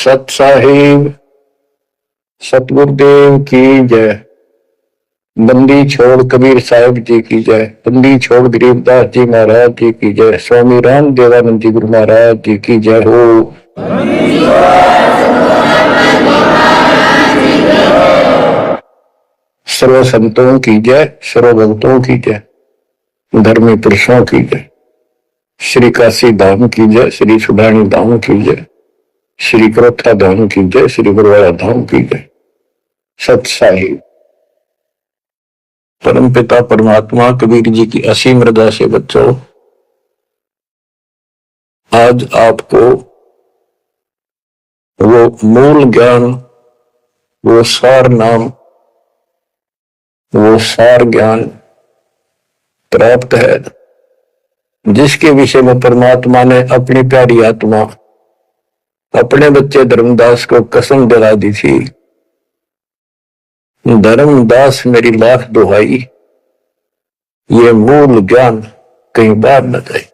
सत साहिब सतगुरुदेव की जय। बंदी छोड़ कबीर साहिब जी की जय। बंदी छोड़ गरीबदास जी महाराज जी की जय। स्वामी राम देवानंद जी गुरु महाराज जी की जय हो। सर्व संतों की जय, सर्व भक्तों की जय, धर्मी पुरुषों की जय। श्री काशी धाम की जय, श्री सुधानी धाम की जय, श्री क्रोथा धाम की जय, श्री गुरुवाड़ा धाम की जय। सत साहिब परम पिता परमात्मा कबीर जी की असीम रजा से बच्चों, आज आपको वो मूल ज्ञान, वो सार नाम, वो सार ज्ञान प्राप्त है, जिसके विषय में परमात्मा ने अपनी प्यारी आत्मा अपने बच्चे धर्मदास को कसम दिला दी थी। धर्मदास मेरी लाख दुहाई, ये मूल ज्ञान कहीं बाहर न जाए।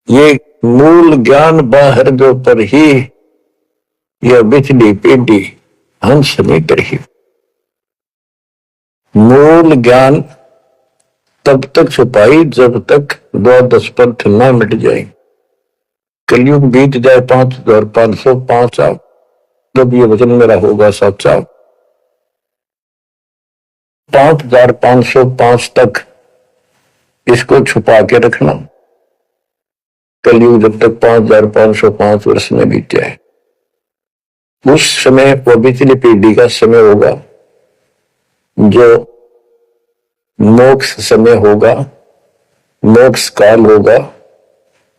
ये मूल ज्ञान बाहर जो पर ही यह बिजली पेटी हंस नहीं करी। मूल ज्ञान तब तक छुपाई जब तक द्वादश पंथ न मिट जाए। कलयुग बीत जाए 5505 साल, जब ये वचन मेरा होगा सच्चा। 5505 तक इसको छुपा के रखना। कलयुग जब तक 5505 वर्ष में बीत जाए, उस समय वो बिजली पीढ़ी का समय होगा, जो मोक्ष समय होगा, मोक्ष काल होगा,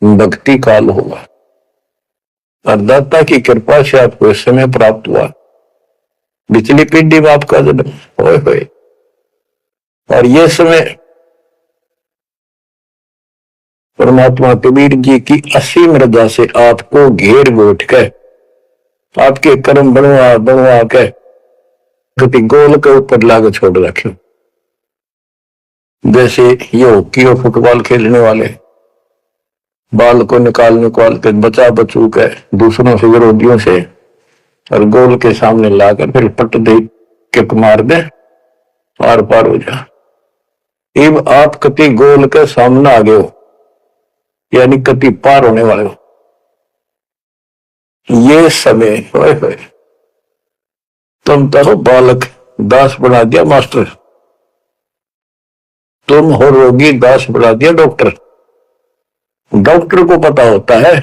भक्ति काल होगा। और दाता की कृपा से आपको समय प्राप्त हुआ। बिजली पीढ़ी में आपका जन्म होए और ये समय परमात्मा कबीर जी की असीम रजा से आपको घेर गोट के आपके कर्म बनवा के कभी गोल के ऊपर लाग छोड़ रखे। जैसे ये हॉकी और फुटबॉल खेलने वाले बाल को निकाल के बचा बचू के दूसरों से विरोधियों से और गोल के सामने लाकर फिर पट दे किक मार दे, पार पार हो जा। अब आप कति गोल के सामने आ गए हो, यानी कति पार होने वाले हो। ये समय होए तुम तो बालक दास बना दिया मास्टर, तुम हो रोगी दास बना दिया डॉक्टर। डॉक्टर को पता होता है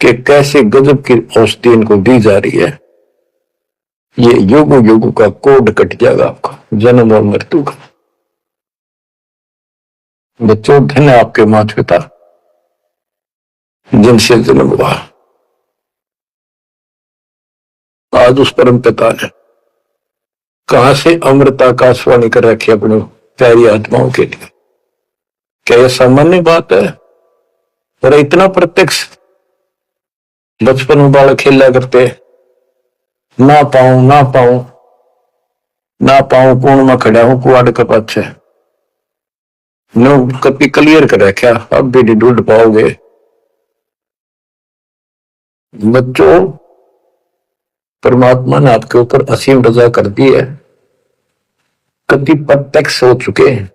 कि कैसे गजब की औषधि इनको दी जा रही है। ये युग युग का कोड कट जाएगा आपका, जन्म और मृत्यु का। बच्चों, धन है आपके माता पिता जिनसे जन्म हुआ। आज उस परम पिता ने कहां से अमृत आकाशवाणी कर रखी अपने प्यारी आत्माओं के लिए। क्या यह सामान्य बात है? और इतना प्रत्यक्ष बचपन में बालक खेला करते, ना पाऊं कौन में खड़ा हूं कुआड़ के पाछे, नो कभी क्लियर कर रखा, अब भी नहीं ढूंढ पाओगे। बच्चों, परमात्मा ने आपके ऊपर असीम रजा कर दी है। कति प्रत्यक्ष हो चुके हैं,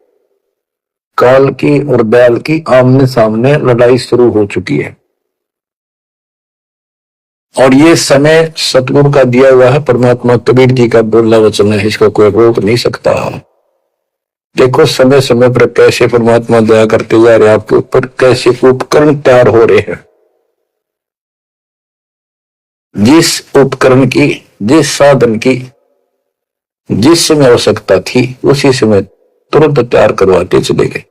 काल की और बैल की आमने सामने लड़ाई शुरू हो चुकी है। और ये समय सतगुरु का दिया हुआ है, परमात्मा कबीर जी का बोला वचन है, इसको कोई रोक नहीं सकता। देखो समय समय पर कैसे परमात्मा दया करते जा रहे हैं आपके ऊपर, कैसे उपकरण तैयार हो रहे हैं। जिस उपकरण की, जिस साधन की जिस समय आवश्यकता थी, उसी समय तुरंत तैयार करवाते चले गए।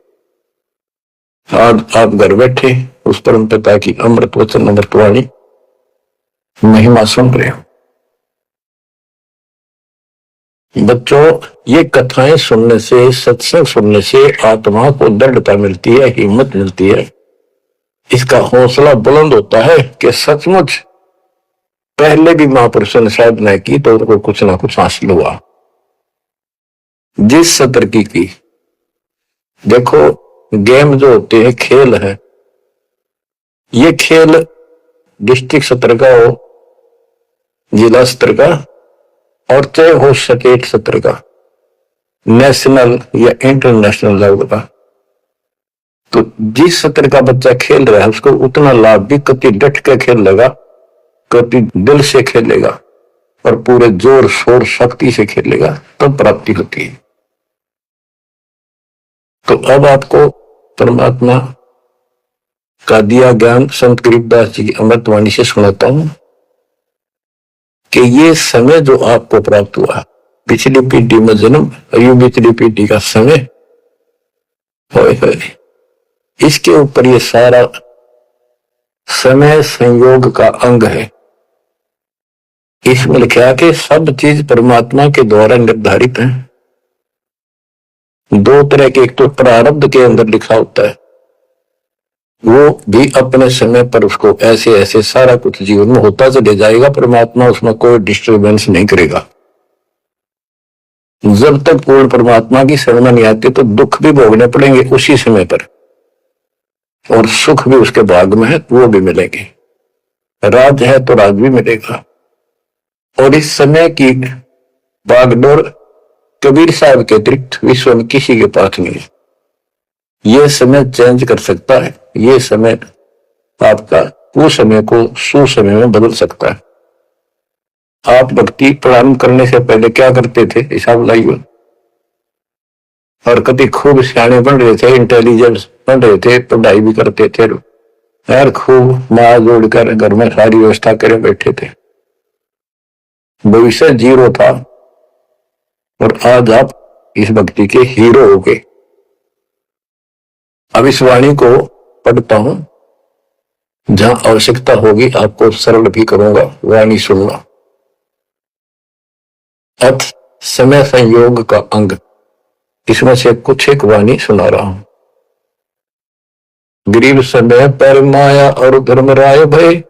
आज आप घर बैठे उस परम पिता की अमृत वचन अमृतवाणी महिमा सुन रहे हो। बच्चों, ये कथाएं सुनने से, सत्संग सुनने से आत्मा को दृढ़ता मिलती है, हिम्मत मिलती है, इसका हौसला बुलंद होता है कि सचमुच पहले भी महापुरुषों ने साधना की तो उनको कुछ ना कुछ हासिल हुआ। जिस सत्र की देखो, गेम जो होते हैं, खेल है, ये खेल डिस्ट्रिक्ट स्तर का हो, जिला स्तर का, और चाहे हो स्टेट स्तर का, नेशनल या इंटरनेशनल लेवल का। तो जिस स्तर का बच्चा खेल रहा है उसको उतना लाभ भी कति डट के खेलेगा, कति दिल से खेलेगा और पूरे जोर शोर शक्ति से खेलेगा तब प्राप्ति होती है। तो अब आपको परमात्मा का दिया ज्ञान संत गरीबदास जी की अमृतवाणी से सुनाता हूं कि ये समय जो आपको प्राप्त हुआ, पिछली पीढ़ी में जन्म, अयु पिछली पीढ़ी का समय, इसके ऊपर ये सारा समय संयोग का अंग है। इसमें लिखा कि सब चीज परमात्मा के द्वारा निर्धारित है। दो तरह के, एक तो प्रारब्ध के अंदर लिखा होता है, वो भी अपने समय पर उसको ऐसे ऐसे सारा कुछ जीवन में होता चले जाएगा, परमात्मा उसमें कोई डिस्टर्बेंस नहीं करेगा। जब तक पूर्ण परमात्मा की शरण नहीं आती तो दुख भी भोगने पड़ेंगे उसी समय पर, और सुख भी उसके भाग में है, वो भी मिलेंगे। राज है तो राज भी मिलेगा। और इस समय की बागडोर कबीर साहब के अतिरिक्त विश्व में किसी के पास नहीं है। ये समय चेंज कर सकता है, ये समय आपका कुसमय को सुसमय में बदल सकता है। आप भक्ति प्रारंभ करने से पहले क्या करते थे, हिसाब लाइए। और कभी खूब सियाने बन रहे थे, इंटेलिजेंस बन रहे थे, पढ़ाई भी करते थे यार, खूब माँ जोड़कर घर में सारी व्यवस्था करे बैठे थे, भविष्य जीरो था। और आज आप इस भक्ति के हीरो हो गए। अब इस वाणी को पढ़ता हूं, जहां आवश्यकता होगी आपको सरल भी करूंगा, वाणी सुनना। अथ समय संयोग का अंग, इसमें से कुछ एक वाणी सुना रहा हूं। गरीब समय पर माया और धर्मराय भय,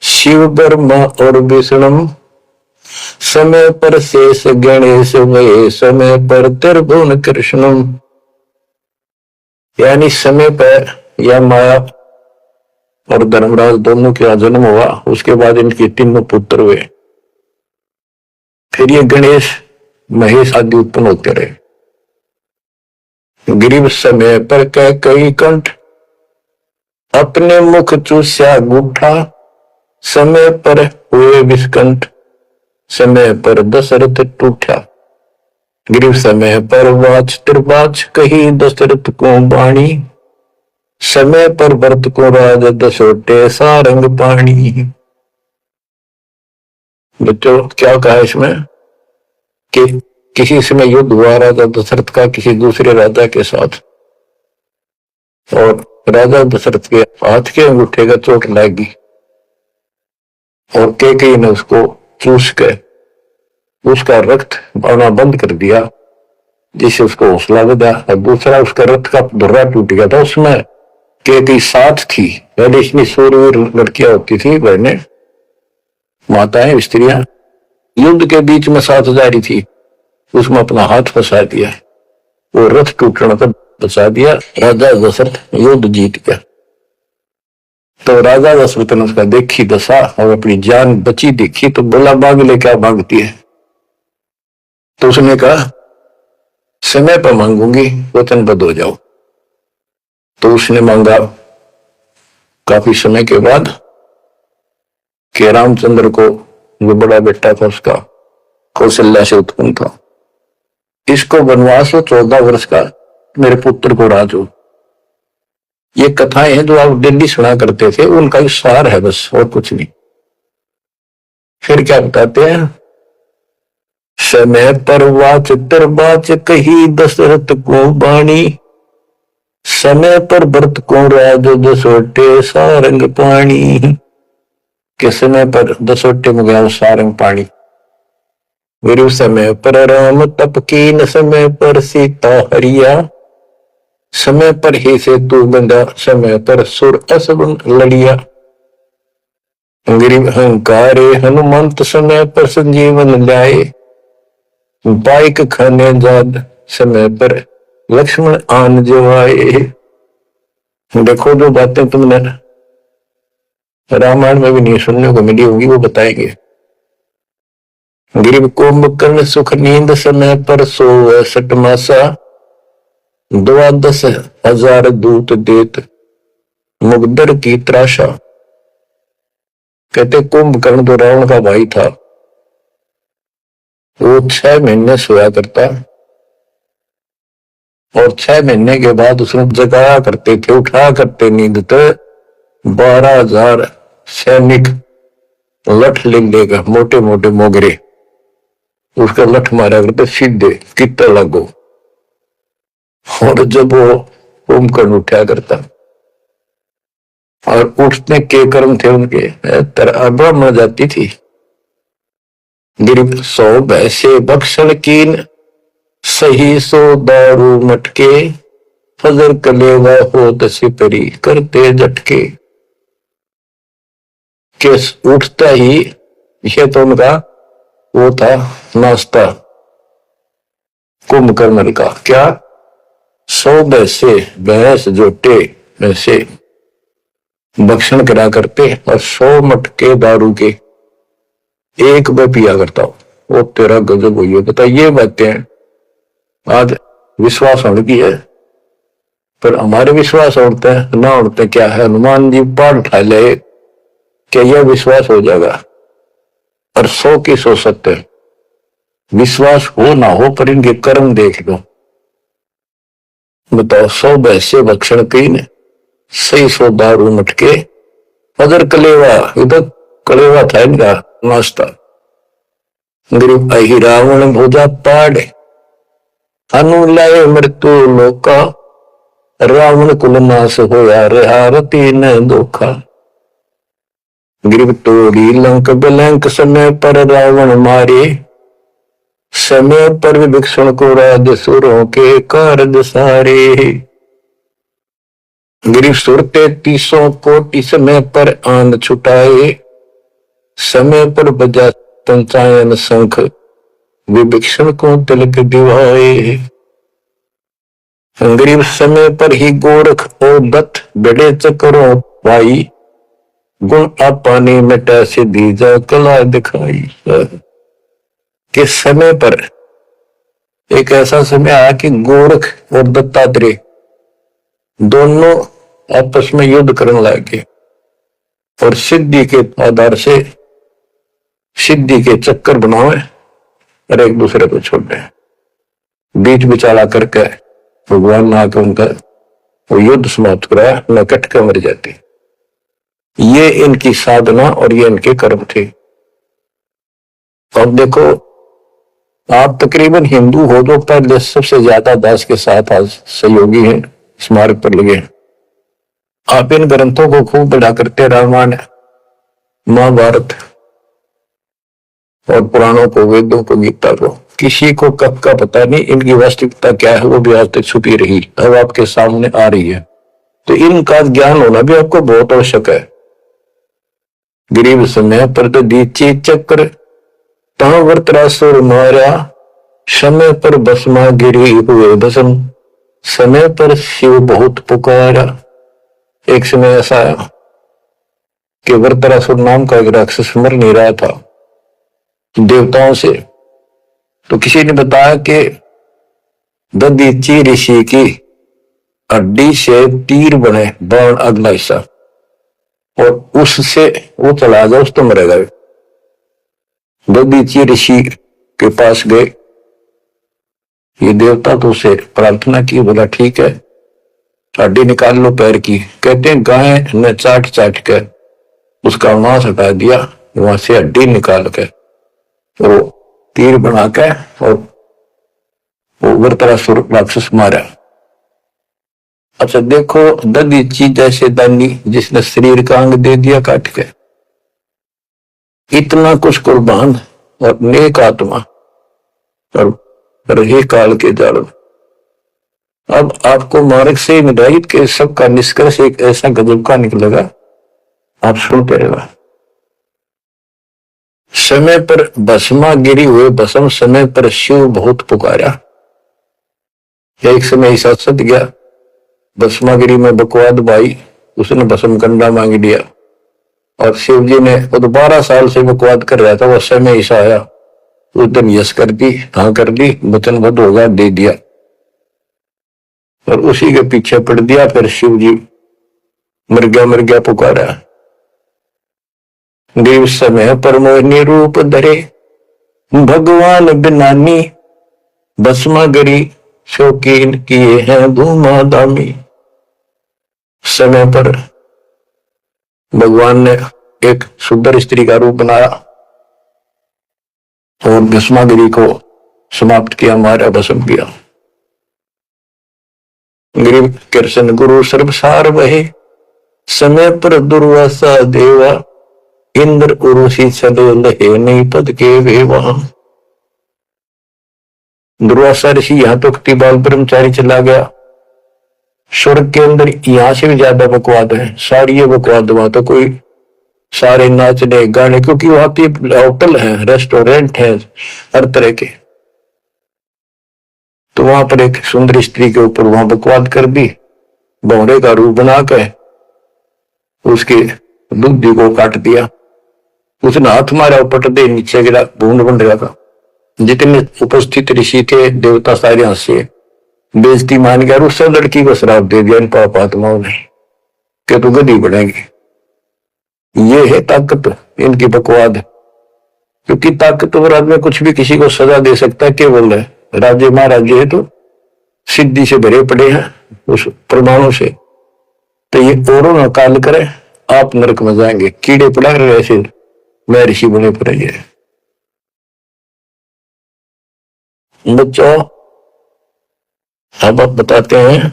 शिव ब्रह्मा और विष्णु, समय पर शेष गणेश भय, समय पर त्रिभुवन कृष्ण। यानी समय पर या माया और धर्मराज दोनों का जन्म हुआ, उसके बाद इनके तीनों पुत्र हुए, फिर ये गणेश महेश आदि उत्पन्न होते रहे। गरीब समय पर कह कई कंठ, अपने मुख चूस्या गुठा, समय पर हुए विस्कंठ, समय पर दशरथ टूठा। गरीब समय पर वाच त्रिवाच, कही दशरथ को बाणी, समय पर भरत को राज दसोटे सारंग पाणी। बच्चों क्या कहा इसमें कि किसी समय युद्ध हुआ राजा दशरथ का किसी दूसरे राजा के साथ, और राजा दशरथ के हाथ के अंगूठे का चोट लगी और कैकेयी ने उसको चूस के उसका रक्त बहना बंद कर दिया, जिससे उसको हौसला बढ़ा। और दूसरा उसका रथ का धुर्रा टूट गया था, उसमें कैकेयी साथ थी। पहले इतनी सूरवीर लड़कियां होती थी, बहनें माताएं स्त्रियां, युद्ध के बीच में साथ जा रही थी, उसमें अपना हाथ फंसा दिया, वो रथ टूटने तक बचा दिया, राजा दशरथ युद्ध जीत गया। तो राजा दशरथ ने उसका देखी दशा और अपनी जान बची देखी, तो बोला भाग ले, क्या भागती है। तो उसने कहा समय पर मांगूंगी, वचनबद्ध हो जाओ। तो उसने मांगा काफी समय के बाद कि रामचंद्र को, जो बड़ा बेटा था उसका, कौशल्या से उत्पन्न था, इसको वनवास हो 14 वर्ष का, मेरे पुत्र को राज हो। ये कथाएं हैं जो आप दिल्ली सुना करते थे, उनका ही सार है बस, और कुछ नहीं। फिर क्या बताते हैं, समय पर वाच त्रिवाच, कही दशरथ को बाणी, समय पर भरत को राज दसोटे सारंग पाणी। के समय पर दसोटे में गया सारंग पाणी। गुरु समय पर राम तप कीन, समय पर सीता हरिया, समय पर ही से तू बंदा, समय पर सुर असुर लड़िया। गरीब अहंकारे हनुमंत, समय पर संजीवन लाए, बाइक खाने जाद, समय पर लक्ष्मण आन जो आए। देखो जो बातें तुमने रामायण में भी नहीं सुनने को मिली होगी, वो बताएंगे। गिरिव कुंभकर्ण सुख नींद समय पर सोए सट मासा, 12,000 दूत देत मुगदर की त्राशा। कहते कुंभकर्ण तो रावण का भाई था, वो 6 महीने सोया करता और 6 महीने के बाद उसने जगाया करते थे, उठाया करते नींद तो 12,000 सैनिक लठ ले लेगा, मोटे मोटे मोगरे, उसका लठ मारा करते सीधे कितना लागो। और जब वो कुंभकर्ण उठा करता और उठने के कर्म थे उनके, ब्रह्म जाती थी। गिरिव 100 भैसे बक्सण कीन, सही 100 दारू मटके, फजर कलेवा हो सिपरी करते झटके। केस उठता ही, ये तो उनका वो था नाश्ता कुंभकर्ण का, क्या 100 भैंसे भैंस जोटे वैसे भक्षण करा करते और 100 मटके दारू के एक में पिया करता हूं। वो तेरा गजब हुई है। बता, ये बातें आज विश्वास होने की है, पर हमारे विश्वास होते हैं ना होते क्या है। हनुमान जी पाठ उठा ले क्या यह विश्वास हो जाएगा, और 100 की 100 सत्य। विश्वास हो ना हो पर इनके कर्म देख लो। बताओ, 100 भैंसे भक्षण की, सही 100 दारू मटके, अदर कलेवा, इधर कलेवा था इनका नाश्ता। गरीब अहि रावण भोजा पाड़, अनुलाए मृत्यु लोका, रावण कुल नाश होया रहा रति न धोखा। गिरिव तोड़ी लंक बिलंक, समय पर रावण मारे, समय पर विभीषण को राज सुरों के कारज सारे। गिरिव सुर 33 कोटि, समय पर आन छुटाए, समय पर बजा पंचायन शंख, विभीषण को तिलक दिवाए। गिरिव समय पर ही गोरख और दत्त बड़े चक्रों पाई, गुण पानी मिटा से दीजा कला दिखाई। कि समय पर एक ऐसा समय आया कि गोरख और दत्तात्रेय दोनों आपस में युद्ध करने लगे और सिद्धि के आधार से सिद्धि के चक्कर बनावे और एक दूसरे को छोड़े। बीच बिचारा करके भगवान ने आकर उनका वो युद्ध समाप्त कराया, न कट के मर जाती। ये इनकी साधना और ये इनके कर्म थे। अब देखो, आप तकरीबन हिंदू हो तो पहले सबसे ज्यादा दास के साथ आज सहयोगी हैं, स्मारक पर लगे। आप इन ग्रंथों को खूब पढ़ा करते, रामायण, महाभारत और पुराणों को, वेदों को, गीता को। किसी को कब का पता नहीं, इनकी वास्तविकता क्या है वो भी आज तक छुपी रही, अब आपके सामने आ रही है। तो इनका ज्ञान होना भी आपको बहुत आवश्यक है। गरीब समय पर दीची चक्र, वर्तरासुर मारा, समय पर भस्मा गिरी हुए भस्म, समय पर शिव बहुत पुकारा। एक समय ऐसा आया कि वर्तरासुर नाम का एक राक्षस मर नहीं रहा था देवताओं से, तो किसी ने बताया कि दधीची ऋषि की हड्डी से तीर बने बाण अगला हिस्सा, और उससे वो चला जाए उस तो मरेगा। दधीची ऋषि के पास गए, ये देवता तो उसे प्रार्थना की, बोला ठीक है हड्डी निकाल लो पैर की। कहते हैं गाय ने चाट चाट कर उसका मांस हटा दिया, वहां से हड्डी निकाल कर वो तीर बना के और वो वर्तरासुर राक्षस मारा। अच्छा देखो, दधीची जैसे दानी जिसने शरीर का अंग दे दिया काट के, इतना कुछ कुर्बान और नेक आत्मा और रहे काल के जाल। अब आपको मार्ग से हिदायत के सबका निष्कर्ष एक ऐसा गजब का निकलेगा, आप सुनते रहेगा। समय पर भस्मा गिरी हुए भस्म, समय पर शिव बहुत पुकारा। एक समय ऐसा सत गया, भस्मागिरी में बकवाद भाई, उसने भस्म कंडा मांग लिया। और शिव जी ने वो तो 12 साल से बकवाद कर रहा था, वो समय ऐसा आया उस दिन यस कर दी, हाँ कर दी, वचनबद्ध होगा दे दिया और उसी के पीछे पड़ दिया। फिर शिव जी मर गया पुकारा। देव समय पर मोहिनी रूप धरे, भगवान बिनानी, भस्मागरी शौकीन किए हैं धूमाधामी। समय पर भगवान ने एक सुंदर स्त्री का रूप बनाया और भस्मागिरी को समाप्त किया, मारा, भस्म किया। गिरिव कृष्ण गुरु सर्वसार वहे, समय पर दुर्वासा देवा, इंद्र उर्वशी चले लहे नहीं पद के वे वहां। दुर्वासा ऋषि यहां तो बाल ब्रह्मचारी चला गया, स्वर्ग के अंदर यहां से भी ज्यादा बकवाद है, सारी ये बकवाद वहां तो कोई सारे नाचने गाने, क्योंकि वहां पे होटल है, रेस्टोरेंट है हर तरह के। तो वहां पर एक सुंदर स्त्री के ऊपर वहां बकवाद कर दी, भौरे का रूप बनाकर उसके दूधी को काट दिया, उसने हाथ मारा, पट दे नीचे गिरा, भूड बन रहा था। जितने उपस्थित ऋषि थे देवता सारे हंसे, बेइज्जती मान गया, उससे लड़की को श्राप दे दिया इन पाप आत्माओं ने कि तू गधी बढ़ेगी। ये है ताकत इनकी बकवाद, क्योंकि ताकतवर आदमी कुछ भी किसी को सजा दे सकता है, केवल है राजे महाराजे है तो सिद्धि से भरे पड़े हैं उस प्रमाणों से। तो ये औरों न काल करे, आप नरक में जाएंगे, कीड़े पड़ा रहे ऐसे मैं ऋषि बने पड़े। बच्चों अब आप बताते हैं,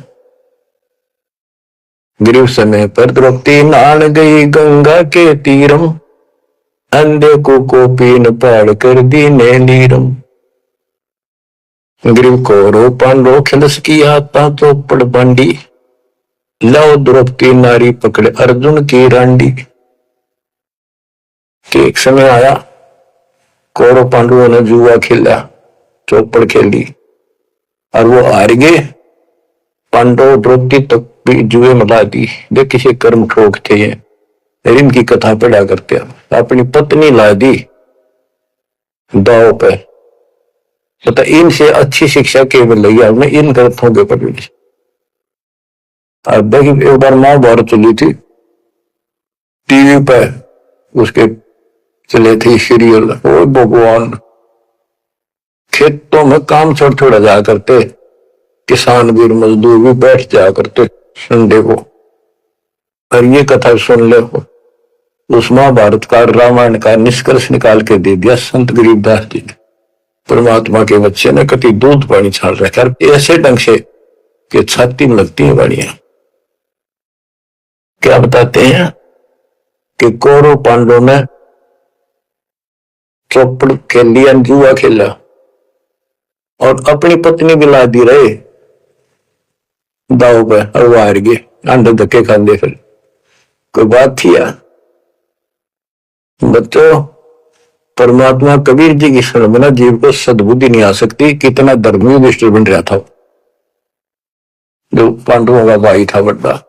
गिरिव समय पर द्रौपदी नहान गई गंगा के तीरम, अंधे को पीन पाड़ कर दीने नीरम। गिरिव को रो पांडो खिलस किया ता चौपड़ बांडी, लो द्रौपदी नारी पकड़े अर्जुन की रांडी। कि एक समय आया, कौरव पांडवों ने जुआ खेला, चौपड़ खेली और वो हार गए। पांडव द्रौपदी तक भी जुए में ला दी, वे किसी कर्म ठोक थे, इनकी कथा पढ़ा करते, अपनी पत्नी ला दी दाव पे। तो इनसे अच्छी शिक्षा केवल लगी हमने इन ग्रंथों के पढ़ने से। अब देखिए एक बार महाभारत चली थी टीवी पे, उसके चले थे सीरियल, ओ भगवान, खेतों में काम छोड़ छोड़ा जाया करते, किसान भी मजदूर भी बैठ जाया करते संडे को, और ये कथा सुन ले। उस महाभारत का रामायण का निष्कर्ष निकाल के दे दिया संत गरीबदास जी ने। परमात्मा के बच्चे ने कति दूध पानी छाल रखा ऐसे ढंग से कि छाती में लगती है वाणियां। क्या बताते हैं कि कौरव पांडवों ने चौपड़ खेल लिया, जुआ खेला और अपनी पत्नी भी ला दी रहे दाव पे, और वो हार गए, अंडे धक्के खाते। फिर कोई बात थी यार बच्चों, परमात्मा कबीर जी की शरण में जीव को सद्बुद्धि नहीं आ सकती। कितना धर्मी युधिष्ठिर बन रहा था, जो पांडवों का भाई था बड़ा,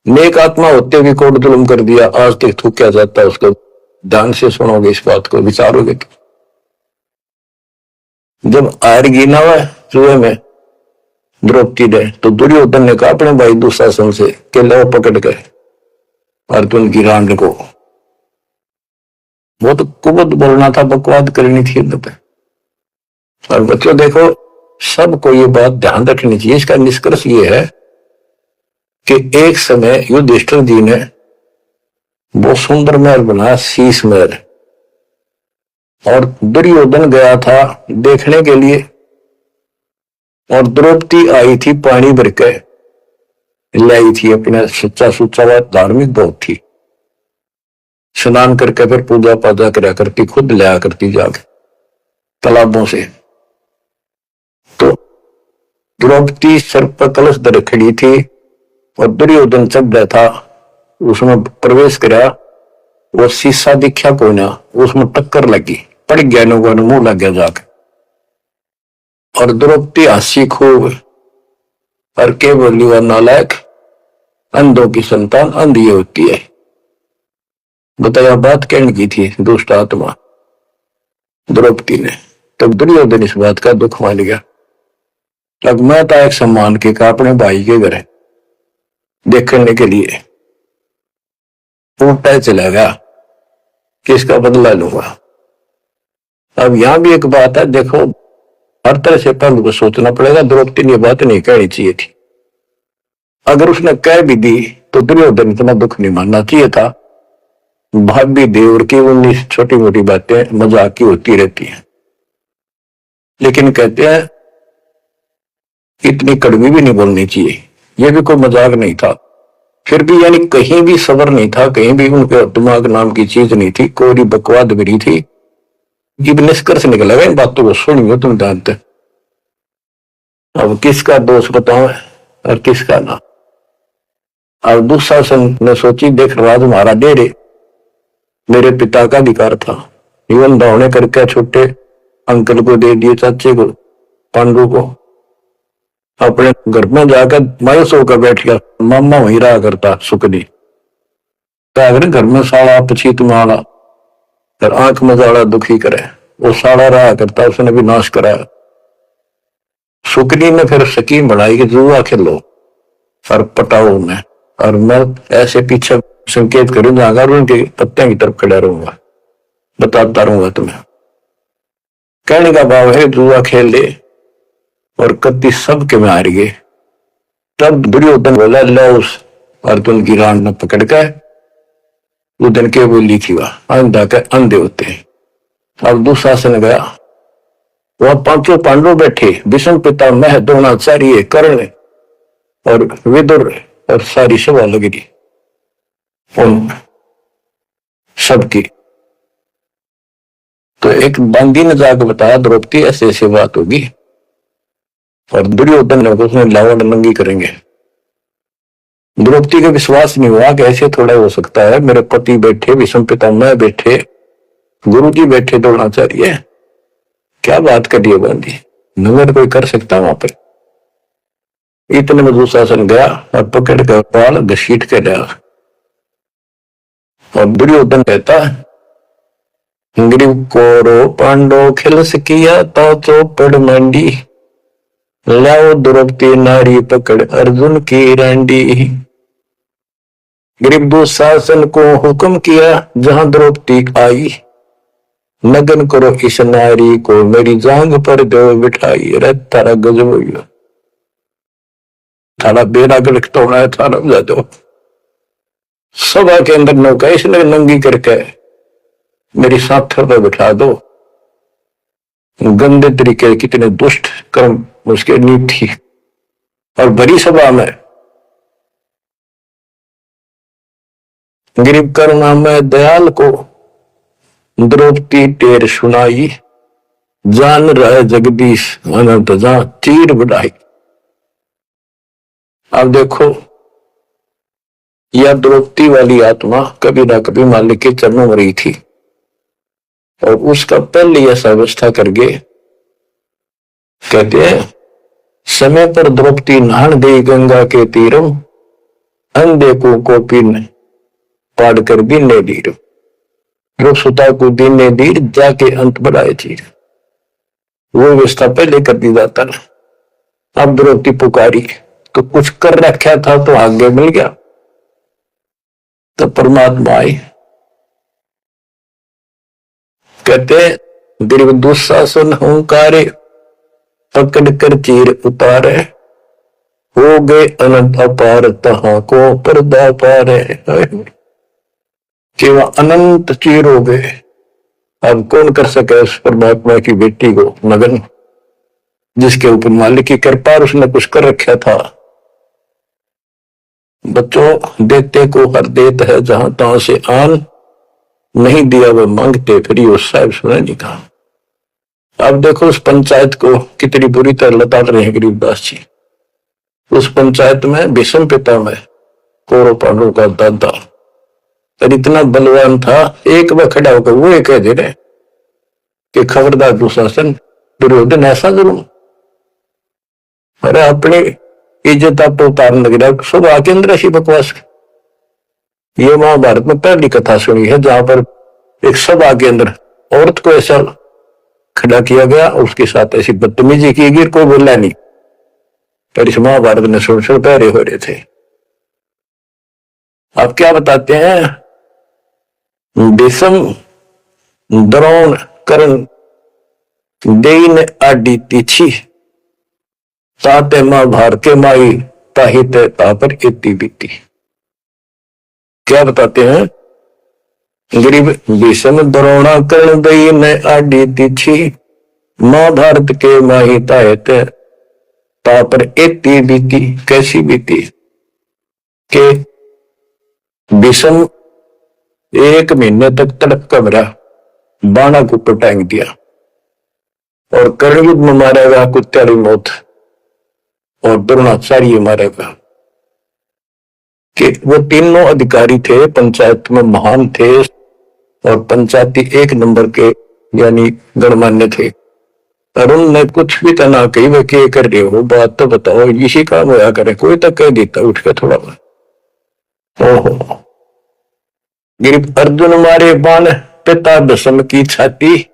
नेक आत्मा होते भी कोट जुल्म कर दिया, आज तक थूका जाता है उसको। ध्यान से सुनोगे इस बात को, विचारोगे। जब हार ना हुआ जुए में द्रौपदी ने, तो दुर्योधन ने कहा अपने भाई दुशासन से कि लो पकड़ के अर्जुन की रांड को। वो तो कुबत बोलना था, बकवाद करनी थी पे। और बच्चों देखो, सबको ये बात ध्यान रखनी चाहिए। इसका निष्कर्ष ये है कि एक समय युधिष्ठिर जी ने वो सुंदर महल बनाया, शीश महल, और दुर्योधन गया था देखने के लिए, और द्रौपदी आई थी पानी भर के लाई थी, अपना सच्चा सुच्चा बात धार्मिक बहुत थी, स्नान करके फिर पूजा पाजा करा करती, खुद लिया करती जाके तालाबों से। तो द्रौपदी सर पर कलश धर खड़ी थी और दुर्योधन चढ़ रहा था, उसमें प्रवेश करा, वो शीशा दिखा को ना, उसमें टक्कर लगी, पड़ गया, लोगों ने मुंह लग गया जाके। और द्रौपदी हंसी खूब और के बोली, वह नालायक, अंधों की संतान अंधी होती है। बताया बात कहने की थी दुष्ट आत्मा द्रौपदी ने। तब दुर्योधन इस बात का दुख मान गया। अब मैं था एक सम्मान के का अपने भाई के घर देखने के लिए उल्टा चला गया, किसका बदला लूंगा। अब यहां भी एक बात है, देखो हर तरह से पहलू को सोचना पड़ेगा। द्रौपदी ने बात नहीं कहनी चाहिए थी। अगर उसने कह भी दी तो दुर्योधन इतना दुख नहीं मानना चाहिए था। भाभी देवर की 19 छोटी मोटी बातें मजाक की होती रहती हैं, लेकिन कहते हैं इतनी कड़वी भी नहीं बोलनी चाहिए। यह भी कोई मजाक नहीं था। फिर भी यानी कहीं भी सबर नहीं था, कहीं भी उनके दिमाग नाम की चीज नहीं थी, कोरी बकवाद भी नहीं थी। जब निष्कर्ष निकला इन बातों को सुनियो तुम जानते। अब किसका दोष बताओ और किसका ना। अब दुशासन ने सोची, देख राज हमारा डेरे मेरे पिता का अधिकार था, जीवन दावने करके छोटे अंकल को दे दिए, चाचे को पांडु को। अपने घर में जाकर मायूस होकर बैठ गया। मामा वहीं रहा करता सुखदी घर में साड़ा पछीत माला और आंख मजाड़ा दुखी करे, वो साड़ा रहा करता, उसने भी नाश कराया। सुकनी ने फिर स्कीम बनाई कि जुआ खेलो और पटाओ में, और मैं ऐसे पीछे संकेत करूं जाऊंगा और उनके पत्ते की तरफ खड़ा रहूंगा, बताता रहूंगा तुम्हें। कहने का भाव है जुआ खेल ले और कत्ती सबके में हार गए। तब दुर्योधन बोला, लो उस अर्जुन की रान ने पकड़ कर उदन के वो लिखी हुआ अंधा के अंधे होते हैं। अब दुशासन गया, वह पांचों पांडव बैठे, भीष्म पिता मह द्रोणाचार्य कर्ण और विदुर और सारी सभा लगी उन सबकी। तो एक बांदी ने जाकर बताया द्रौपदी ऐसे ऐसी बात होगी, और दुर्योधन ने उसने लावण नंगी करेंगे। द्रौपदी का विश्वास नहीं हुआ कि ऐसे थोड़ा हो सकता है। मेरे पति बैठे, भीष्म पितामह बैठे, गुरु जी बैठे, द्रोणाचार्य, क्या बात करिए बांधी, नगर कोई कर सकता वहां पर। इतने में दुशासन गया और पकड़ कर बाल घसीट के लिया। और दुर्योधन कहता, ग्रीव कोरो पांडो खिलस किया तो चौपड़ मंडी, लाओ द्रौपदी नारी पकड़ अर्जुन की रांडी। ग्रीव दुशासन को हुक्म किया जहां द्रौपदी आई, नगन करो इस नारी को मेरी जांग पर दो बिठाई। अरे तारा गजब हो गया, थारा बेड़ा गलत होना है, थारा बजा दो। सभा के अंदर नौका इसने नंगी करके मेरी साथर पर बिठा दो। गंदे तरीके कितने दुष्ट कर्म उसके नीत थी। और बड़ी सभा में गिरिव करुणा में दयाल को द्रौपदी टेर सुनाई, जान रहे जगदीश अनंत जा चीर बढ़ाई। अब देखो यह द्रौपदी वाली आत्मा कभी ना कभी मालिक के चरणों में रही थी, और उसका पहले ऐसा अवस्था करके कहते हैं, समय पर द्रौपदी नहान दे गंगा के तीरम, अंधे को कोपी ने पाड़ कर दीने दीर, जो सुता को दीने दीर जाके अंत बढ़ाए चीर। वो व्यवस्था पहले कर दी जाता ना। अब द्रौपदी पुकारी तो कुछ कर रखा था तो आगे मिल गया, तो परमात्मा आई। कहते दीर्घ दुशासन हुंकारे, पकड़ कर चीर उतारे, हो गए अनंत अपार तहां को पर्दा पारे। कि वह अनंत चीर हो गए। अब कौन कर सके उस परमात्मा की बेटी को नगन, जिसके ऊपर मालिक की कृपा उसने कुछ कर रखा था। बच्चों देते को हर देत है, जहां तहां से आन नहीं दिया वह मांगते फिर वो साहब सुना नहीं कहा। अब देखो उस पंचायत को कितनी बुरी तरह लताड़ रहे हैं गरीबदास जी। उस पंचायत में भीष्म पितामह कौरव पांडवों का दादा और इतना बलवान था, एक बार खड़ा होकर वो ये कह दे रहे कि खबरदार दुशासन, दुर्योधन ऐसा जरूर। अरे अपनी इज्जत आप तो उतारने लग रहा, सब आके अंदर ऐसी बकवास। ये महाभारत में पहली कथा सुनी है जहां पर एक सभा के अंदर औरत को ऐसा खड़ा किया गया, उसके साथ ऐसी बदतमीजी की गई, कोई बोला नहीं। पर इस महाभारत में सुन पहरे हो रहे थे। आप क्या बताते हैं? भीष्म द्रोण कर्ण देन आडी तीछी ताते महाभारत के माई ताहित तापर इति बीती। क्या बताते हैं? गरीब भीष्म द्रोण कर्ण देन आडी तीछी महाभारत के माही ताहित तापर इति बीती। कैसी बीती? के भीष्म 1 महीने तक तड़प कमरा बाणा को पटांग दिया और कर्ण युद्ध में मारा गया कुत्याली मौत, और द्रोणाचार्य मारा गया। कि वो तीनों अधिकारी थे, पंचायत में महान थे और पंचायती 1 नंबर के यानी गणमान्य थे। और उनने कुछ भी तना कही वे क्या कर रहे हो, बात तो बताओ, इसी काम होया करे। कोई तक कह देता उठ के थोड़ा बहुत। ओहो, गिरिप अर्जुन मारे बाण पिता भीष्म की छाती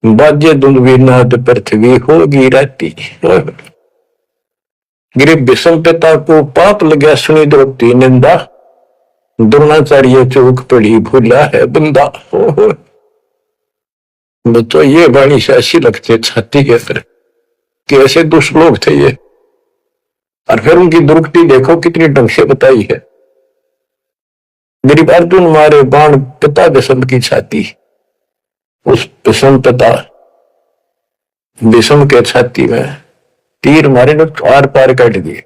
बाजे दुंदुभिनाद पृथ्वी होगी राती। गिरिप भीष्म पिता को पाप लगा सुनी द्रौपदी निंदा द्रोणाचार्य चूक पड़ी भूला है बंदा। ओहो बच्चों, ये वाणी से ऐसी लगती है छाती के अंदर कि ऐसे दुष्ट लोग थे ये। और फिर उनकी दुर्गति देखो कितनी ढंग से बताई है। गरीब अर्जुन मारे बाण पिता भीष्म की छाती, उस भीष्म पिता भीष्म के छाती में तीर मारे ने आर पार काट दिए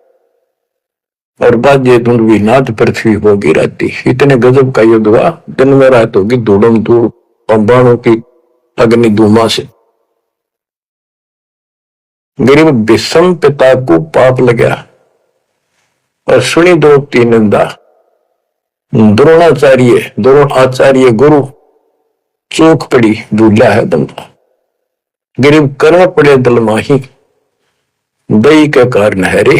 और बाजे धुंधवी नाद पृथ्वी होगी राती। इतने गजब का युद्ध हुआ, दिन में रात होगी धूड़म धूड़ और बाणों की अग्नि धूमा से। गरीब भीष्म पिता को पाप लगा और सुनी द्रौपदी निंदा द्रोणाचार्य गुरु चूक पड़ी भूला है बंदा। गरीब कर्ण पड़े दल माही दई के कारण है रे,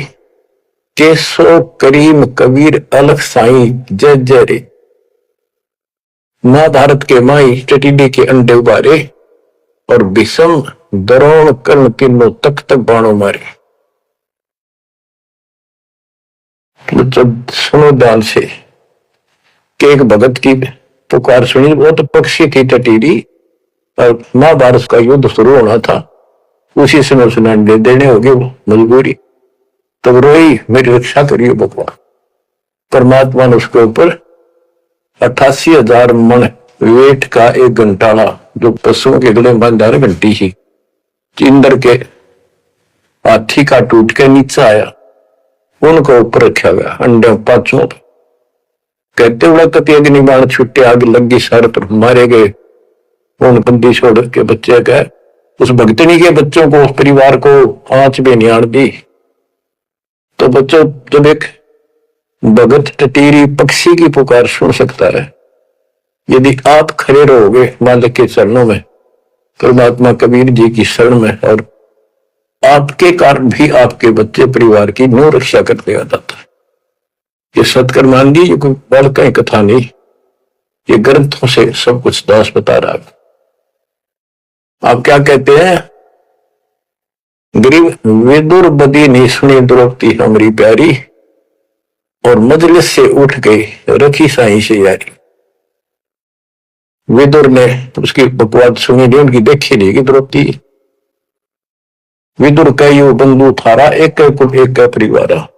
केसो करीम कबीर अलख साई जय जय रे। महाभारत के माई टिटिडी के अंडे उबारे और भीष्म द्रोण कर्ण तीनों तक तक बाणों मारे। जब सुनो ध्यान से कि एक भगत की पुकार सुनी, वो तो पक्षी थी टिटिडी, और महाभारत का युद्ध शुरू होना था, उसी समय उसने अंडे देने होंगे, वो मजबूरी। तब रोई मेरी रक्षा करिए भगवान। परमात्मा ने उसके ऊपर 88,000 मन वेट का एक घंटाला जो पशुओं के गले में बांधा घंटी ही इंद्र के हाथी का टूट के नीचे आया, उनको ऊपर रखा गया अंडे 5 कहते हुए कति अग्नि बाण छुट्टे, आग लगी, सारे तरफ मारे गए। उन बंदी छोड़ के बच्चे गए, उस भक्तनी के बच्चों को, उस परिवार को आंच भी नहीं आड़ दी। तो बच्चों, जब एक भगत टिटिरी पक्षी की पुकार सुन सकता है, यदि आप खड़े रहोगे मालिक के चरणों में, परमात्मा कबीर जी की शरण में, और आपके कारण भी आपके बच्चे परिवार की नो रक्षा करते आ जाता है। ये सत्कर्मांगी, ये कोई बड़ कहीं कथा नहीं, ये ग्रंथों से सब कुछ दास बता रहा है। आप क्या कहते हैं? गरीब विदुर बदी नहीं सुनी द्रौपदी हमारी प्यारी, और मजलिस से उठ गई रखी साई से यारी। विदुर ने उसकी बकवाद सुनी नहीं, उनकी देखी नहीं कि द्रौपदी। विदुर का यो बंधु थारा एक एक का परिवार।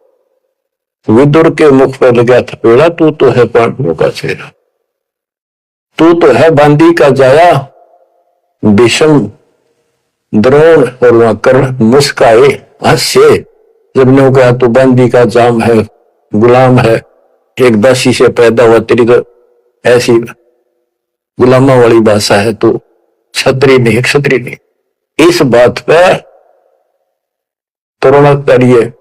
विदुर के मुख पर लगा था पेड़ा, तू तो है पांडवों का चेहरा, तू तो है बांदी का जाया। भीष्म द्रोण और वहां कर्ण मुस्काए हंसे जब ने कहा तू बांदी का जाम है, गुलाम है, एक दासी से पैदा हुआ, तेरी तो ऐसी गुलामा वाली भाषा है, तो क्षत्रिय नहीं, क्षत्रिय नहीं। इस बात पे द्रोणाचार्य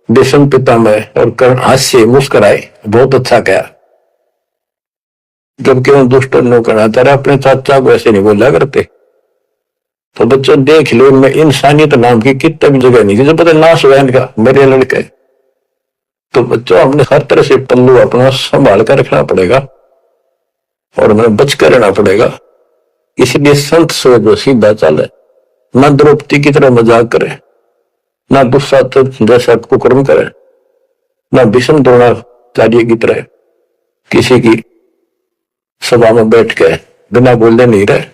भीष्म पितामह और कर्ण हास्य मुस्कुराए, बहुत अच्छा कहा। जबकि उन दुष्ट ने कहा तारा अपने चाचा को ऐसे नहीं बोला करते। तो बच्चों देख लो, इनमें इंसानियत नाम की कितना भी जगह नहीं थी। जो पता नाश हुआ इनका, मेरे लड़के तो बच्चों हमने हर तरह से पल्लू अपना संभाल कर रखना पड़ेगा और हमें बच कर रहना पड़ेगा। इसलिए संत से जो सीधा चले, ना द्रौपदी की तरह मजाक करे, ना दुस्साहस जैसा कुकर्म करे, ना भीष्म द्रोणाचार्य की तरह किसी की सभा में बैठ के बिना बोलने नहीं रहे।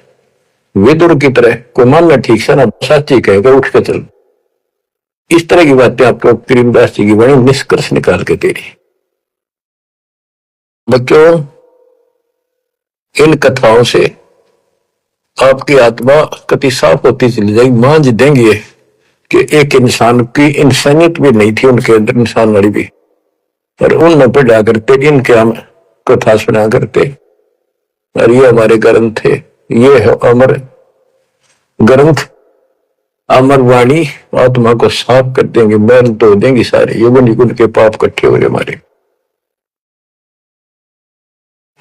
विदुर की तरह कोई मानना ठीक से ना साची कहेगा उठ के चल। इस तरह की बातें आपको करीमदास जी की बड़ी निष्कर्ष निकाल के दे रही। बच्चों, इन कथाओं से आपकी आत्मा कति साफ होती चली जाएगी। मान देंगे कि एक इंसान की इंसानियत भी नहीं थी उनके अंदर, इंसान वाली भी, और उन पढ़ा करते, इनके हम कथा सुना करते। और ये हमारे ग्रंथ थे, ये है अमर ग्रंथ, अमर वाणी आत्मा को साफ कर देंगे, मैल धो देंगे सारे युगन युगन के पाप इकट्ठे हो रहे हमारे।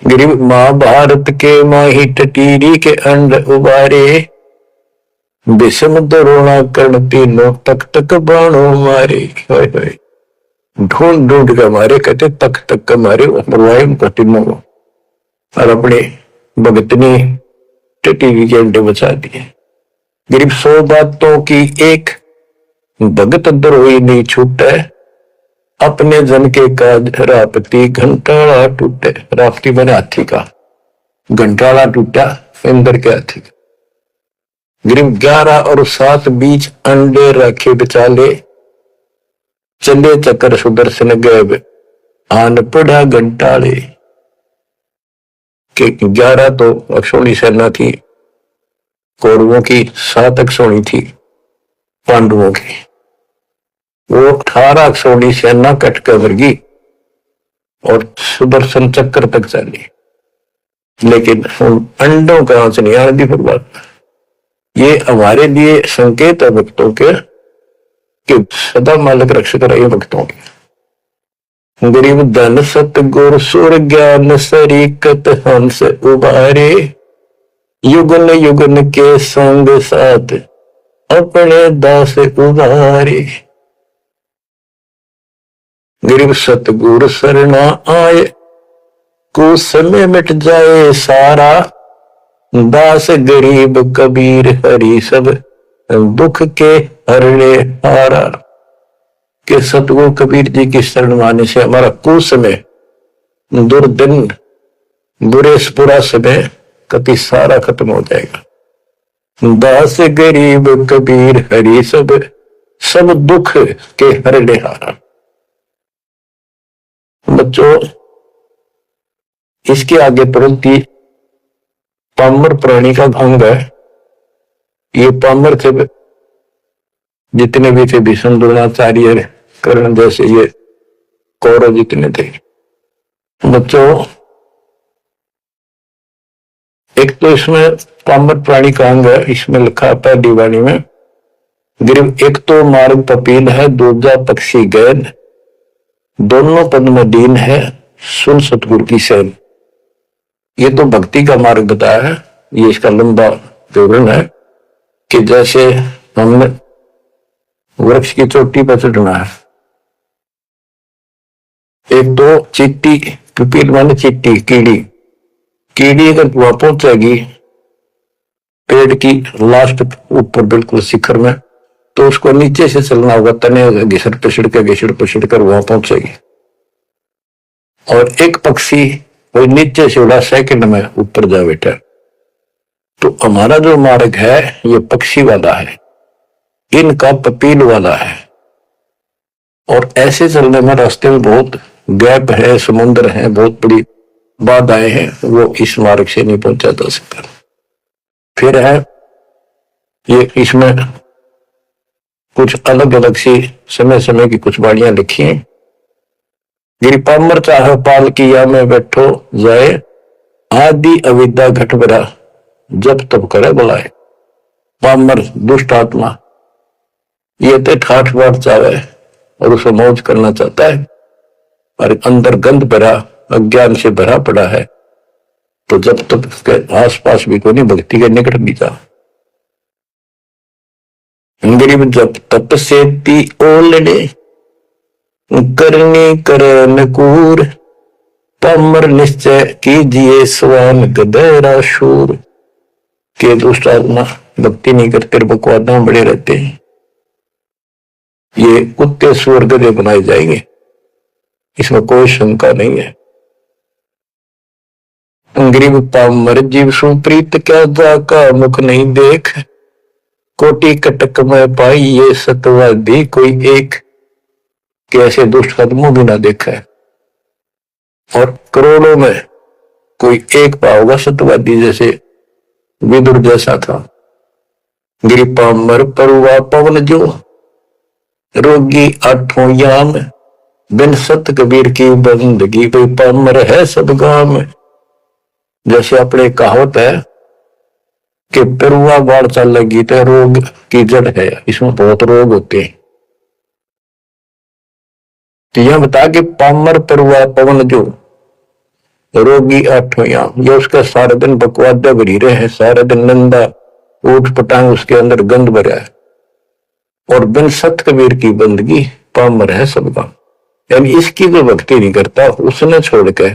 गरीब महाभारत के माही टटीरी के अंड उबारे, विषम द्रोणा कर्ण तीनों तक तक बाणों मारे। ढूंढ ढूंढ के मारे, कहते तक तक के मारे, मरवाए उनको तीनों को, और अपने भगतनी टटीरी के अंडे बचा दिए। गरीब 100 बातों की एक भगत द्रोही नहीं छूटे, अपने जन के काज रापती घंटाला टूटे। रापती बने हाथी का, घंटाला टूटा इंद्र के हाथी का। गरीब 11 और 7 बीच अंडे रखे बेचाले, चले चक्कर सुदर्शन गए आन पड़ा घंटाले। के 11 तो अक्षौणी सेना थी कौरवों की, 7 अक्षौणी थी पांडवों की। वो 18 अक्षौणी सेना कट कर वर्गी और सुदर्शन चक्कर तक चली, लेकिन उन अंडों का आंच नहीं आने दी। फिर बात ये हमारे लिए संकेत है भक्तों के कि सदा मालिक रक्षक रहे भक्तों के। गरीब धन सत गुर सुर ज्ञान सरीकत हंस उबारे, युगन युगन के संग साथ अपने दास उबारे। गरीब सतगुर शरणा आए, कुछ समय मिट जाए सारा, दास गरीब कबीर हरि सब दुख के हरने हारा। के सतगुरु कबीर जी की शरण माने से हमारा कुछ समय, दुर्दिन, बुरे बुरा समय कति सारा खत्म हो जाएगा। दास गरीब कबीर हरि सब सब दुख के हरने हारा। बच्चों, इसके आगे प्रवृत्ति पामर प्राणी का अंग है। ये पामर थे जितने भी थे, भीष्म द्रोणाचार्य कर्ण जैसे ये कौरव जितने थे। बच्चों, एक तो इसमें पामर प्राणी का अंग है, इसमें लिखा है पहली वाणी में, गरीब एक तो मार्ग पपील है, दूजा पक्षी गैन, दोनों पद में दीन है, सुन सतगुरु की सेन। ये तो भक्ति का मार्ग बताया है। ये इसका लंबा विवरण है कि जैसे हमने वृक्ष की चोटी पर चढ़ना है, एक तो चीटी, पिपील माने चीटी, कीड़ी, कीड़ी अगर वहां पहुंचेगी पेड़ की लास्ट ऊपर बिल्कुल शिखर में, तो उसको नीचे से चलना होगा, तने घिसड़ पिसड़ कर वहां पहुंचेगी। और एक पक्षी कोई नीचे से उड़ा सेकंड में ऊपर जा बैठा। तो हमारा जो मार्ग है ये पक्षी वाला है, इनका पपील वाला है। और ऐसे चलने में रास्ते में बहुत गैप है, समुद्र है, बहुत बड़ी बाधाएं हैं, वो इस मार्ग से नहीं पहुंचा जा सकता। फिर है ये, इसमें कुछ अलग अलग सी समय समय की कुछ बाणियां लिखी हैं। गिरिपामर चाहे पाल किया में बैठो जाए, आदि अविद्या घट भरा जब तब करे बुलाए। पामर दुष्ट आत्मा ये तो ठाठ बाट चाहे और उसे मौज करना चाहता है, और अंदर गंध भरा अज्ञान से भरा पड़ा है, तो जब तक उसके आस पास भी कोई नहीं, भक्ति के निकट भी जा। गरीब जब तप से ती ओलड़े, करनी करे नकूर, पामर निश्चय कीजिए स्वान गधेरा शूर। के दुष्ट आत्मा भक्ति नहीं करते, बकवादा में बड़े रहते हैं, ये कुत्ते सुअर गधे बनाए जाएंगे, इसमें कोई शंका नहीं है। गरीब पामर जीव सुप्रीत क्या जाका मुख नहीं देख, कोटि कटक में पाई ये सतवादी कोई एक। कैसे दुष्ट कदमों भी ना देखा है, और करोड़ों में कोई एक पाओगा सत्यवादी, जैसे विदुर जैसा था। गिरी पामर परुआ पवन जो, रोगी आठों याम, बिन सत कबीर की बंदगी कोई पामर है सब गाम। जैसे अपने कहावत है कि परुआ बाढ़ चल लगी तो रोग की जड़ है, इसमें बहुत रोग होते हैं। तो यह बता कि पामर परुआ पवन जो, रोगी आठों याम, ये उसका सारा दिन बकवादा भरी रहे हैं, सारा दिन नंदा ऊट पटांग उसके अंदर गंद भरा है। और बिन सत कबीर की बंदगी पामर है सबका, यानी इसकी जो भक्ति नहीं करता उसने छोड़ के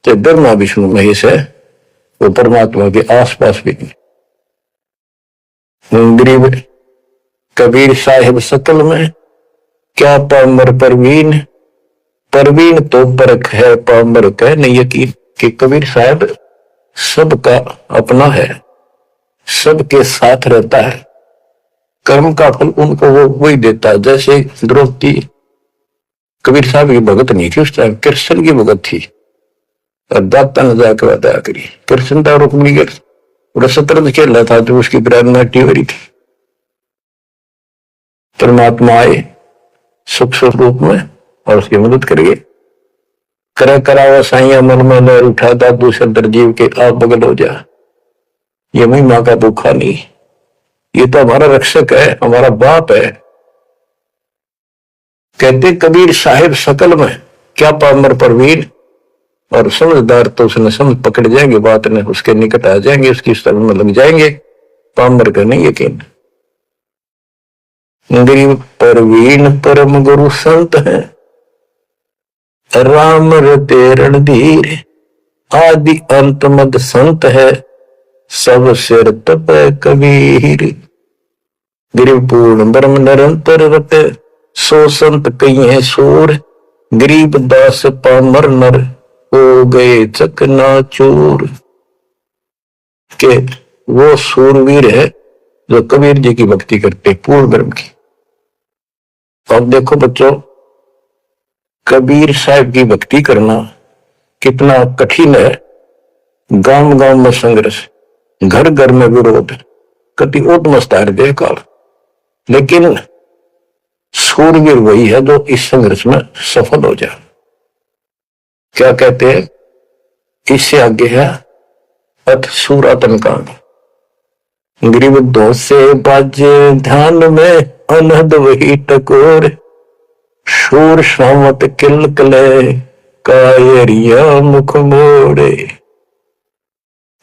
चाहे ब्रह्मा विष्णु महेश है, वो परमात्मा के आसपास भी नहीं। गरीब कबीर साहिब सकल में क्या पामर परवीन, परवीन तो परख है पामर कह नहीं यकीन। कि कबीर साहब सबका अपना है, सबके साथ रहता है, कर्म का फल उनको वो वही देता है। जैसे द्रौपदी कबीर साहब की भगत नहीं थी, उस टाइम कृष्ण की भगत थी, और दाता ने जाकर बताया करी कृष्ण था रुक्मिणी के शतरंज खेल रहा था तो उसकी प्रेरणा हो रही थी। परमात्मा आए सुख स्वरूप में और उसकी मदद करिए। करे करावा साइया मन में न उठा दा दूसरे जीव के आप बगल हो जा, ये महिमा का भूखा नहीं, ये तो हमारा रक्षक है, हमारा बाप है। कहते कबीर साहिब सकल में क्या पामर परवीन, और समझदार तो उसने समझ पकड़ जाएंगे, बात ने उसके निकट आ जाएंगे, उसकी स्थल में लग जाएंगे। पामर का नहीं यकीन। गरीब परवीन परम गुरु संत है, राम रते रणधीर, आदि अंत मद संत है, सब सिर तप कबीर। गरीब पूर्ण ब्रह्म निरंतर रते, सो संत कई है सूर, गरीब दास पामर नर हो गए चकनाचूर। के वो सूरवीर है जो कबीर जी की भक्ति करते, पूर्ण ब्रह्म की। अब देखो बच्चों, कबीर साहब की भक्ति करना कितना कठिन है। गांव गांव में संघर्ष, घर घर में विरोध, कति ओटमस्तार दे काल, लेकिन सूरवीर वही है जो इस संघर्ष में सफल हो जाए। क्या कहते हैं, इससे आगे है अथ सूरातन कांड। गरीब दो से बाजे ध्यान में अनहद वही टकोर, शूर शामत किल कले कायरिया मुख मोड़े।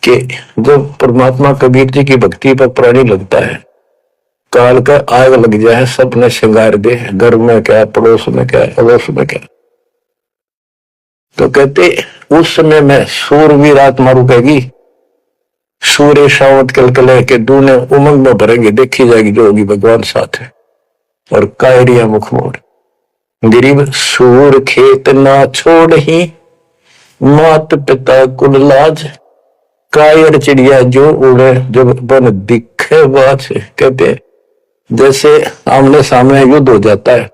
कि जब परमात्मा कबीर जी की भक्ति पर प्राणी लगता है, काल का आग लग जाए, सबने श्रृंगार दे, घर में क्या, पड़ोस में क्या, अड़ोस में क्या। तो कहते उस समय में सूरवीर आत्मा रुकेगी, सूर्य शावत कलकले के दूने उमंग में भरेंगे, देखी जाएगी जो होगी भगवान साथ है। और कायरिया मुख मोड़, गरीब सूर खेत ना छोड़ ही, मात पिता कुल लाज, कायर चिड़िया जो उड़े जब बन दिखे बाज। कहते जैसे आमने सामने युद्ध हो जाता है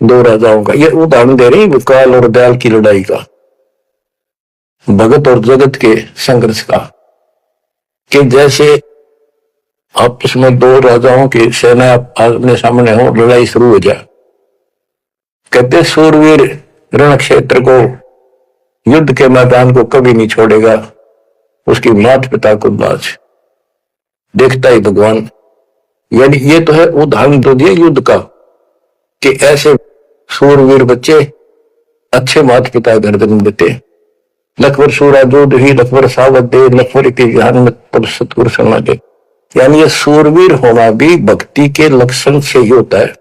दो राजाओं का, ये उदाहरण दे रही काल और दयाल की लड़ाई का, भगत और जगत के संघर्ष का। कि जैसे आपस में दो राजाओं की सेना आमने सामने हो, लड़ाई शुरू हो जाए। कहते सूरवीर रण क्षेत्र को, युद्ध के मैदान को कभी नहीं छोड़ेगा, उसकी माता पिता को लाज देखता ही भगवान। यानी ये तो है उदाहरण तो दिया युद्ध का, कि ऐसे सूरवीर बच्चे अच्छे माता पिता घर जन्म देते। लखवर सूरा जोध ही लखवर सावत दे, लखवर के ज्ञान में तब सतगुरु शरणा दे। यानी ये सूरवीर होना भी भक्ति के लक्षण से ही होता है।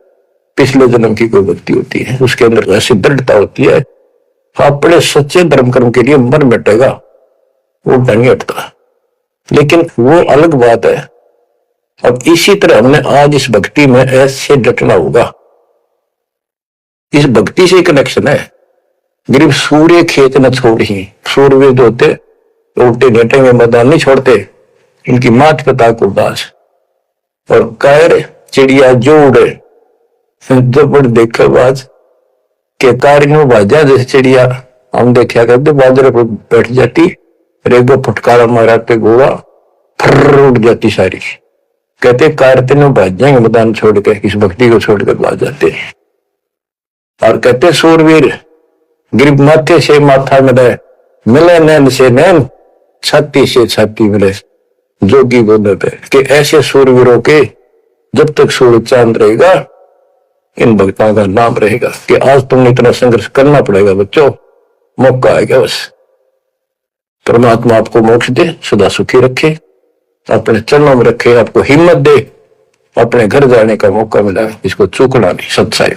पिछले जन्म की कोई भक्ति होती है, उसके अंदर ऐसी दृढ़ता होती है, अपने सच्चे धर्म कर्म के लिए मन मिटेगा, वो नहीं हटता। लेकिन वो अलग बात है। अब इसी तरह हमने आज इस भक्ति में ऐसे डटना होगा, इस भक्ति से कनेक्शन है। गरीब सूर्य खेत न छोड़ी, सूर्यवेद होते उल्टे नेटे में मैदान नहीं छोड़ते, इनकी मात पिता को दास। और कैर चिड़िया जो उड़े, जब देखे बाज के कारियों बाजा, जैसे चिड़िया हम देखा करते बाजरे पर बैठ जाती, रेगो फटकारा माराते गोवा फर उड़ जाती सारी। कहते कारते ने भाज जाएंगे मैदान छोड़ के, इस भक्ति को छोड़कर भाज जाते। और कहते सूरवीर गरीब माथे से माथा मिले, मिले नैन से नैन, छाती से छाती मिले, जोगी बोले पे कि ऐसे सूरवीरों के जब तक सूर्य चांद रहेगा, इन भक्तों का नाम रहेगा कि आज तुमने इतना संघर्ष करना पड़ेगा बच्चों, मौका आएगा बस। परमात्मा आपको मोक्ष दे, सदा सुखी रखे, अपने चरणों में रखे, आपको हिम्मत दे, अपने घर जाने का मौका मिला, इसको चूकना नहीं। सत्साई।